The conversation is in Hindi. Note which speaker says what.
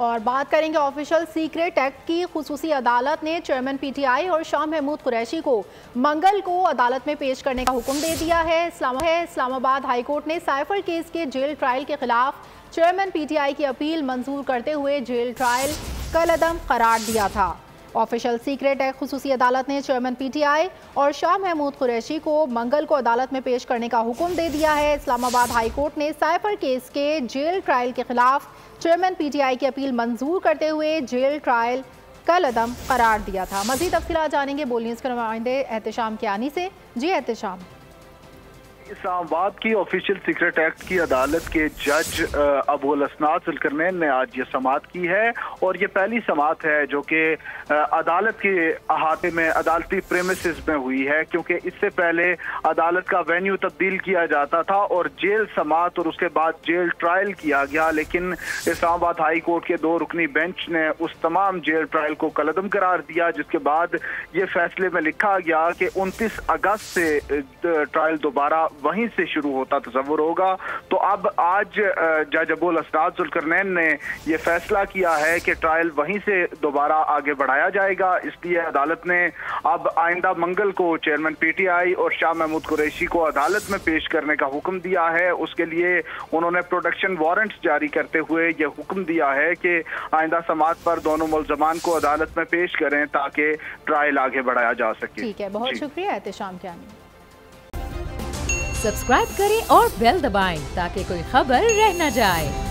Speaker 1: और बात करेंगे ऑफिशियल सीक्रेट एक्ट की। खुसूसी अदालत ने चेयरमैन पीटीआई और शाह महमूद कुरैशी को मंगल को अदालत में पेश करने का हुक्म दे दिया है। इस्लामाबाद हाई कोर्ट ने साइफर केस के जेल ट्रायल के खिलाफ चेयरमैन पीटीआई की अपील मंजूर करते हुए जेल ट्रायल कलअदम करार दिया था। ऑफिशियल सीक्रेट एक्ट खुसूसी अदालत ने चेयरमैन पीटीआई और शाह महमूद कुरैशी को मंगल को अदालत में पेश करने का हुक्म दे दिया है। इस्लामाबाद हाई कोर्ट ने साइफर केस के जेल ट्रायल के खिलाफ चेयरमैन पीटीआई की अपील मंजूर करते हुए जेल ट्रायल कलअदम करार दिया था। मजीद तफसीलात जानेंगे बोल न्यूज़ के नुमाइंदे एहतशाम कियानी से। जी एहतशाम।
Speaker 2: इस्लामाबाद की ऑफिशियल सीक्रेट एक्ट की अदालत के जज अबुल असनाद जुल्करनैन ने आज ये समाअत की है और ये पहली समाअत है जो कि अदालत के अहाते में अदालती प्रेमिसेस में हुई है, क्योंकि इससे पहले अदालत का वेन्यू तब्दील किया जाता था और जेल समाअत और उसके बाद जेल ट्रायल किया गया। लेकिन इस्लामाबाद हाई कोर्ट के 2 रुकनी बेंच ने उस तमाम जेल ट्रायल को कलअदम करार दिया, जिसके बाद ये फैसले में लिखा गया कि 29 अगस्त से ट्रायल दोबारा वहीं से शुरू होता तस्वुर होगा। तो अब आज जज अबुल असनाद जुल्करनैन ने यह फैसला किया है कि ट्रायल वहीं से दोबारा आगे बढ़ाया जाएगा। इसलिए अदालत ने अब आइंदा मंगल को चेयरमैन पीटीआई और शाह महमूद कुरैशी को अदालत में पेश करने का हुक्म दिया है। उसके लिए उन्होंने प्रोटेक्शन वारंट्स जारी करते हुए यह हुक्म दिया है कि आइंदा समाअत पर दोनों मुल्ज़मान को अदालत में पेश करें ताकि ट्रायल आगे बढ़ाया जा सके।
Speaker 1: ठीक है, बहुत शुक्रिया एहतशाम कियानी।
Speaker 3: सब्सक्राइब करें और बेल दबाएं ताकि कोई खबर रह न जाए।